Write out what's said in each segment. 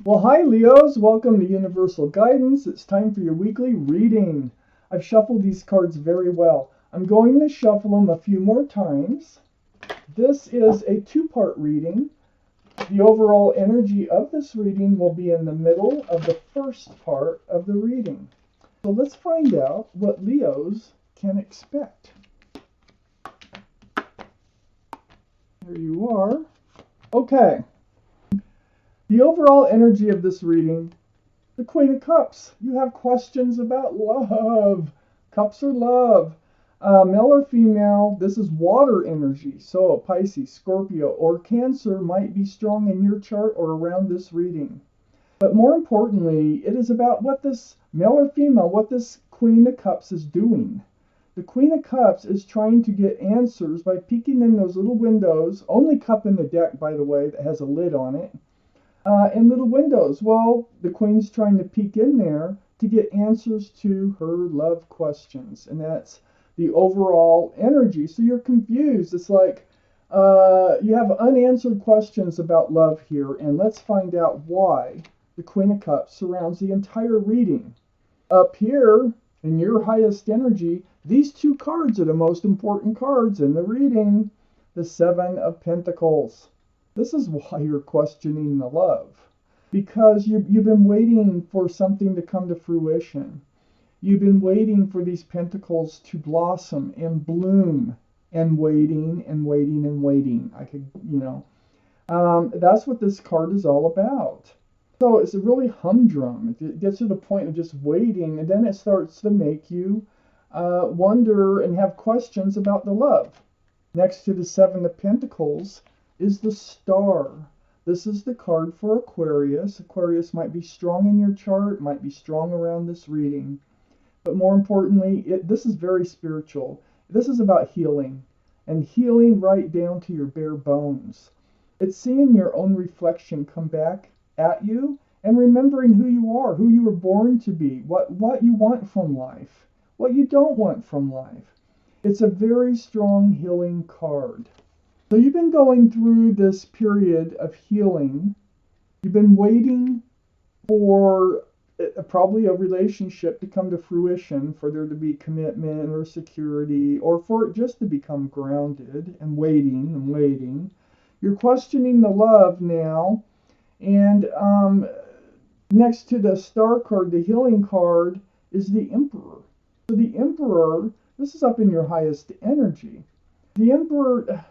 Well, hi Leos, welcome to Universal Guidance. It's time for your weekly reading. I've shuffled these cards very well. I'm going to shuffle them a few more times. This is a two-part reading. The overall energy of this reading will be in the middle of the first part of the reading. So let's find out what Leos can expect. There you are. Okay. The overall energy of this reading, the Queen of Cups. You have questions about love. Cups are love. Male or female, this is water energy. So Pisces, Scorpio, or Cancer might be strong in your chart or around this reading. But more importantly, it is about what this male or female, what this Queen of Cups is doing. The Queen of Cups is trying to get answers by peeking in those little windows. Only cup in the deck, by the way, that has a lid on it. And little windows. Well, the Queen's trying to peek in there to get answers to her love questions. And that's the overall energy. So you're confused. It's like you have unanswered questions about love here. And let's find out why the Queen of Cups surrounds the entire reading. Up here, in your highest energy, these two cards are the most important cards in the reading. The Seven of Pentacles. This is why you're questioning the love. Because you've been waiting for something to come to fruition. You've been waiting for these pentacles to blossom and bloom. And waiting and waiting and waiting. That's what this card is all about. So it's a really humdrum. It gets to the point of just waiting. And then it starts to make you wonder and have questions about the love. Next to the Seven of Pentacles is the Star. This is the card for Aquarius. Aquarius might be strong in your chart, might be strong around this reading. But more importantly, this is very spiritual. This is about healing, and healing right down to your bare bones. It's seeing your own reflection come back at you and remembering who you are, who you were born to be, what you want from life, what you don't want from life. It's a very strong healing card. So you've been going through this period of healing. You've been waiting for probably a relationship to come to fruition, for there to be commitment or security, or for it just to become grounded, and waiting and waiting. You're questioning the love now. And next to the Star card, the healing card, is the Emperor. So the Emperor, this is up in your highest energy. The Emperor...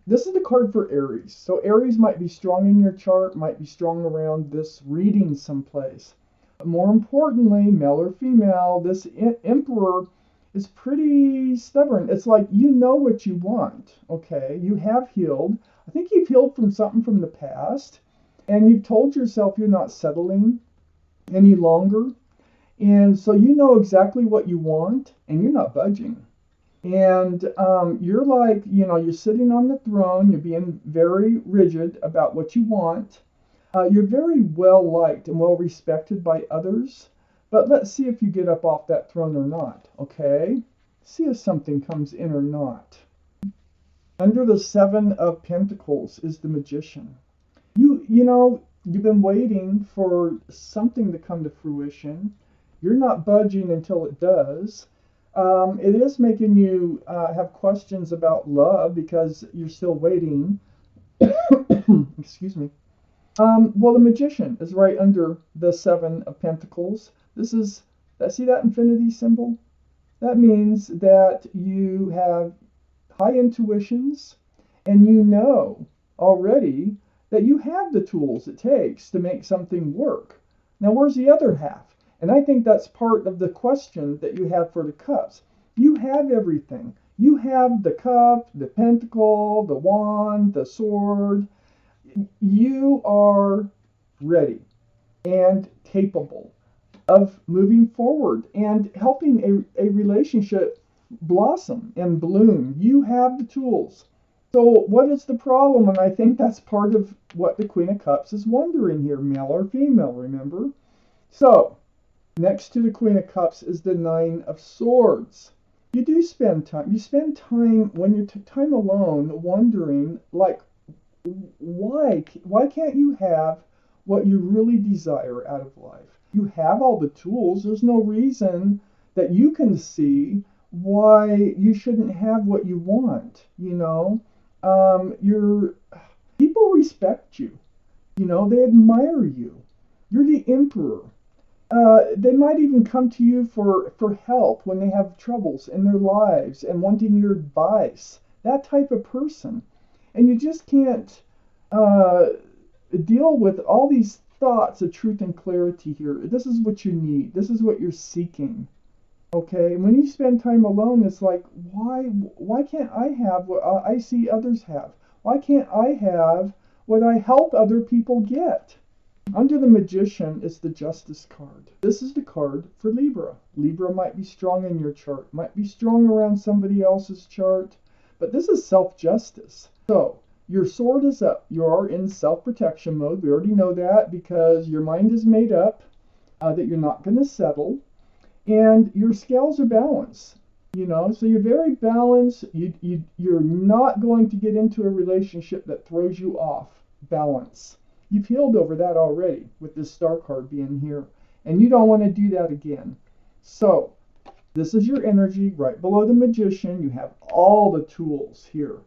This is the card for Aries. So Aries might be strong in your chart, might be strong around this reading someplace. But more importantly, male or female, this Emperor is pretty stubborn. It's like you know what you want, okay? You have healed. I think you've healed from something from the past. And you've told yourself you're not settling any longer. And so you know exactly what you want, and you're not budging. And you're like, you're sitting on the throne. You're being very rigid about what you want. You're very well liked and well respected by others. But let's see if you get up off that throne or not, okay? See if something comes in or not. Under the Seven of Pentacles is the Magician. You've been waiting for something to come to fruition. You're not budging until it does. It is making you have questions about love because you're still waiting. Excuse me. Well, the Magician is right under the Seven of Pentacles. See that infinity symbol? That means that you have high intuitions, and you know already that you have the tools it takes to make something work. Now, where's the other half? And I think that's part of the question that you have for the cups. You have everything. You have the cup, the pentacle, the wand, the sword. You are ready and capable of moving forward and helping a relationship blossom and bloom. You have the tools. So what is the problem? And I think that's part of what the Queen of Cups is wondering here, male or female, remember? So, next to the Queen of Cups is the Nine of Swords. You do spend time. You spend time when you're time alone wondering, like, why can't you have what you really desire out of life. You have all the tools. There's no reason that you can see why you shouldn't have what you want. Your people respect you. They admire you. You're the emperor. They might even come to you for help when they have troubles in their lives and wanting your advice. That type of person. And you just can't deal with all these thoughts of truth and clarity here. This is what you need. This is what you're seeking. Okay? And when you spend time alone, it's like, why can't I have what I see others have? Why can't I have what I help other people get? Under the Magician is the Justice card. This is the card for Libra. Libra might be strong in your chart, might be strong around somebody else's chart, but this is self-justice. So, your sword is up. You are in self-protection mode. We already know that because your mind is made up that you're not going to settle, and your scales are balanced. So you're very balanced. You're not going to get into a relationship that throws you off balance. You've healed over that already with this star card being here. And you don't want to do that again. So, this is your energy right below the Magician. You have all the tools here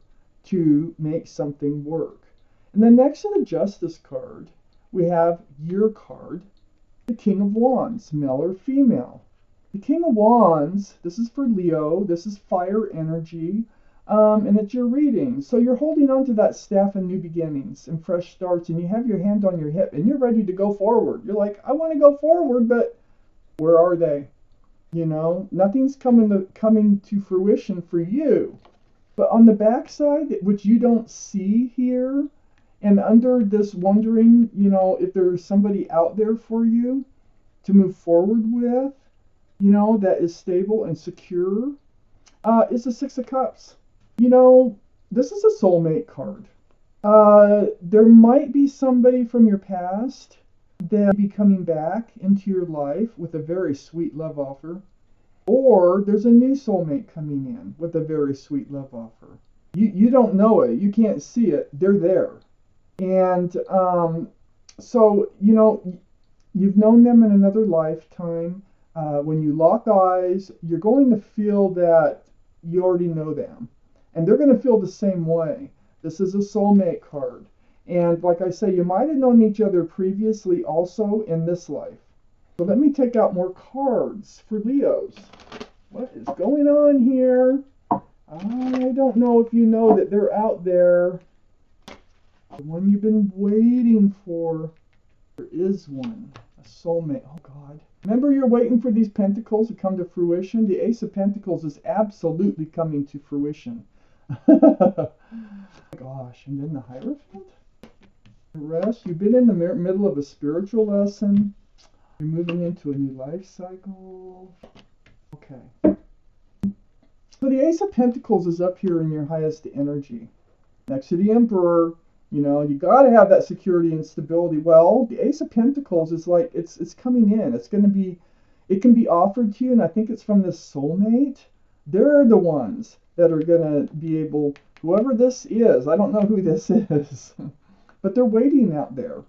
to make something work. And then next to the Justice card, we have your card, the King of Wands, male or female. The King of Wands, this is for Leo. This is fire energy. And it's your reading. So you're holding on to that staff and new beginnings and fresh starts, and you have your hand on your hip, and you're ready to go forward. You're like, I want to go forward, but where are they? Nothing's coming to fruition for you. But on the backside, which you don't see here, and under this wondering, if there's somebody out there for you to move forward with, that is stable and secure, is the Six of Cups. This is a soulmate card. There might be somebody from your past that will be coming back into your life with a very sweet love offer. Or there's a new soulmate coming in with a very sweet love offer. You don't know it. You can't see it. They're there. And so, you've known them in another lifetime. When you lock eyes, you're going to feel that you already know them. And they're going to feel the same way. This is a soulmate card. And like I say, you might have known each other previously also in this life. So let me take out more cards for Leos. What is going on here? I don't know if you know that they're out there. The one you've been waiting for. There is one. A soulmate. Oh, God. Remember, you're waiting for these pentacles to come to fruition? The Ace of Pentacles is absolutely coming to fruition. Gosh, and then the Hierophant? The rest, you've been in the middle of a spiritual lesson. You're moving into a new life cycle. Okay. So the Ace of Pentacles is up here in your highest energy. Next to the Emperor, you got to have that security and stability. Well, the Ace of Pentacles is like, it's coming in. It's going to be, it can be offered to you, and I think it's from this soulmate. They're the ones that are going to be able, whoever this is, I don't know who this is, but they're waiting out there.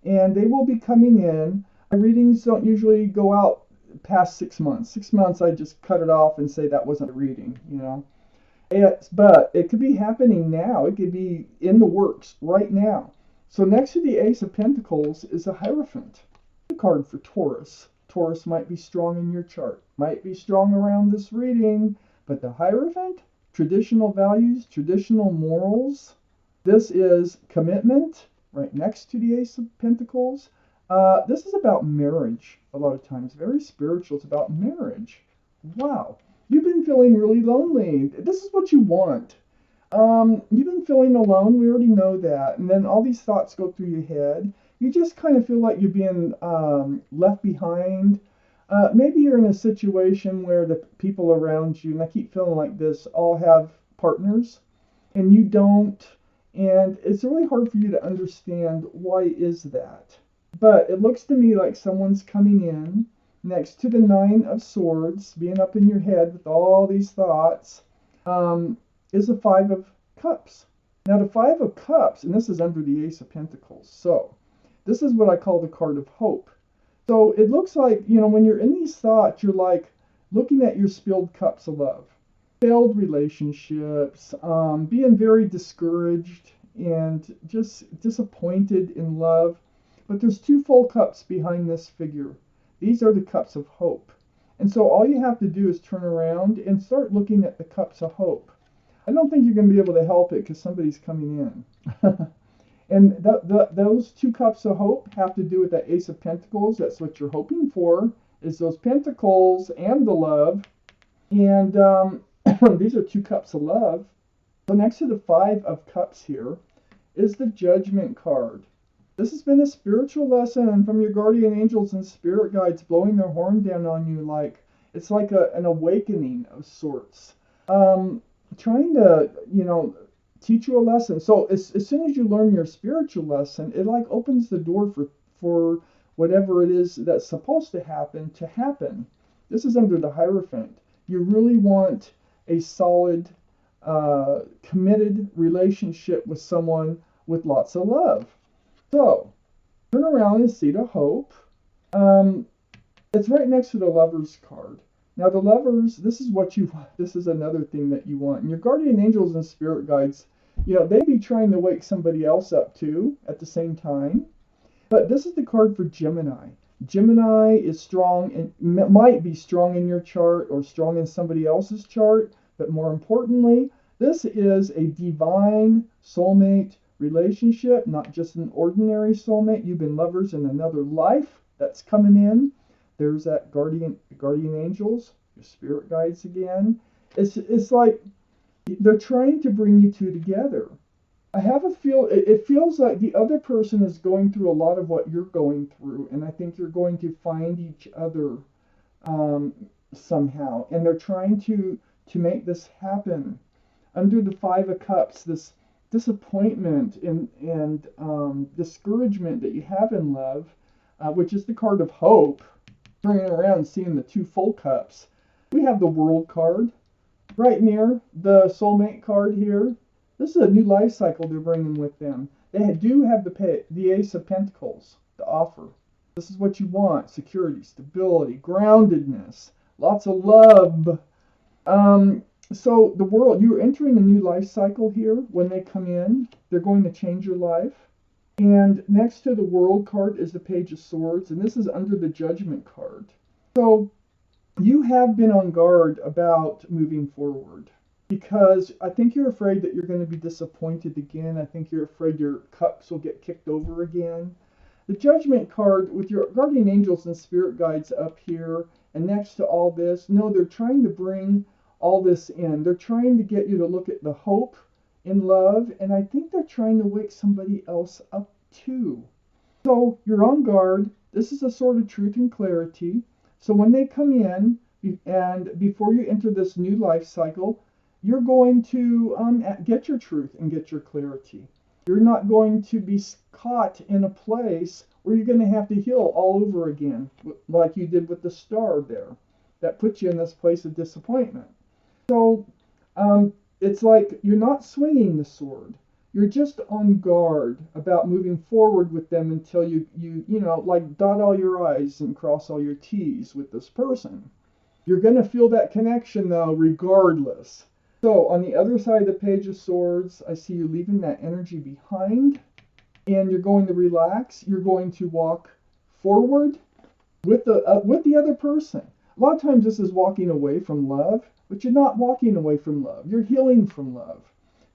And they will be coming in. My readings don't usually go out past 6 months. 6 months, I just cut it off and say that wasn't a reading, But it could be happening now. It could be in the works right now. So next to the Ace of Pentacles is a Hierophant. The card for Taurus. Taurus might be strong in your chart. Might be strong around this reading. But the Hierophant, traditional values, traditional morals. This is commitment right next to the Ace of Pentacles. This is about marriage a lot of times. Very spiritual. It's about marriage. Wow. You've been feeling really lonely. This is what you want. You've been feeling alone. We already know that. And then all these thoughts go through your head. You just kind of feel like you're being left behind. Maybe you're in a situation where the people around you, and I keep feeling like this, all have partners, and you don't. And it's really hard for you to understand why is that. But it looks to me like someone's coming in. Next to the Nine of Swords, being up in your head with all these thoughts, is the Five of Cups. Now the Five of Cups, and this is under the Ace of Pentacles. So This is what I call the card of hope. So it looks like, when you're in these thoughts, you're like looking at your spilled cups of love, failed relationships, being very discouraged and just disappointed in love. But there's two full cups behind this figure. These are the cups of hope. And so all you have to do is turn around and start looking at the cups of hope. I don't think you're going to be able to help it because somebody's coming in. And those two cups of hope have to do with that Ace of Pentacles. That's what you're hoping for, is those pentacles and the love. And these are two cups of love. So next to the Five of Cups here is the Judgment card. This has been a spiritual lesson from your guardian angels and spirit guides blowing their horn down on you, like it's like an awakening of sorts. Trying to, teach you a lesson. So as soon as you learn your spiritual lesson, it like opens the door for whatever it is that's supposed to happen. This is under the Hierophant. You really want a solid, committed relationship with someone with lots of love. So turn around and see the hope. It's right next to the Lovers card. Now the Lovers, this is what you want. This is another thing that you want. And your guardian angels and spirit guides, they be trying to wake somebody else up too at the same time. But this is the card for Gemini. Gemini is strong and might be strong in your chart or strong in somebody else's chart. But more importantly, this is a divine soulmate relationship, not just an ordinary soulmate. You've been lovers in another life that's coming in. There's that guardian angels, your spirit guides again. It's like they're trying to bring you two together. I have a feel. It feels like the other person is going through a lot of what you're going through, and I think you're going to find each other somehow, and they're trying to make this happen. Under the Five of Cups, this disappointment and discouragement that you have in love, which is the card of hope. Turning around, seeing the two full cups, we have the World card right near the Soulmate card here. This is a new life cycle they're bringing with them. They do have the Ace of Pentacles to offer. This is what you want: security, stability, groundedness, lots of love. So the world, you're entering a new life cycle here. When they come in, they're going to change your life. And next to the World card is the Page of Swords, and this is under the Judgment card. So you have been on guard about moving forward because I think you're afraid that you're going to be disappointed again. I think you're afraid your cups will get kicked over again. The Judgment card with your guardian angels and spirit guides up here and next to all this, no, they're trying to bring all this in. They're trying to get you to look at the hope in love, and I think they're trying to wake somebody else up too. So you're on guard. This is a sword of truth and clarity. So when they come in, and before you enter this new life cycle, you're going to get your truth and get your clarity. You're not going to be caught in a place where you're going to have to heal all over again, like you did with the star there. That puts you in this place of disappointment. So it's like you're not swinging the sword. You're just on guard about moving forward with them until you like dot all your I's and cross all your T's with this person. You're going to feel that connection though, regardless. So on the other side of the Page of Swords, I see you leaving that energy behind, and you're going to relax. You're going to walk forward with the other person. A lot of times this is walking away from love, but you're not walking away from love. You're healing from love.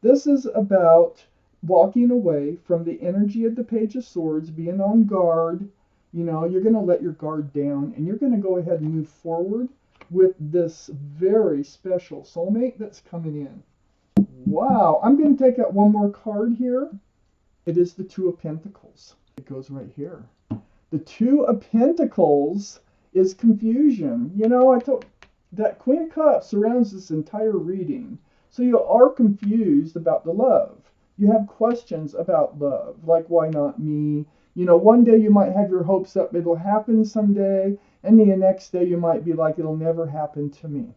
This is about walking away from the energy of the Page of Swords, being on guard. You're going to let your guard down, and you're going to go ahead and move forward with this very special soulmate that's coming in. Wow. I'm going to take out one more card here. It is the Two of Pentacles. It goes right here. The Two of Pentacles is confusion. I told that Queen of Cups surrounds this entire reading. So you are confused about the love. You have questions about love, like why not me? One day you might have your hopes up it'll happen someday, and the next day you might be like it'll never happen to me.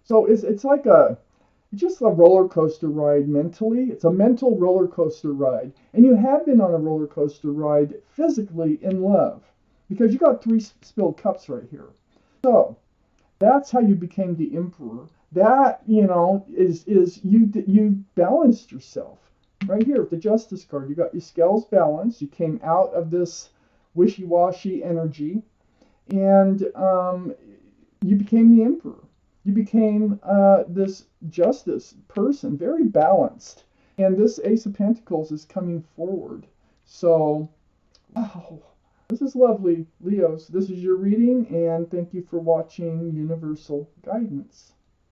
So it's like It's just a roller coaster ride mentally. It's a mental roller coaster ride. And you have been on a roller coaster ride physically in love because you got three spilled cups right here. So that's how you became the emperor. That, is you balanced yourself. Right here with the justice card, you got your scales balanced. You came out of this wishy-washy energy, and you became the emperor. You became this justice person, very balanced. And this Ace of Pentacles is coming forward. So, wow, this is lovely, Leos. This is your reading, and thank you for watching Universal Guidance.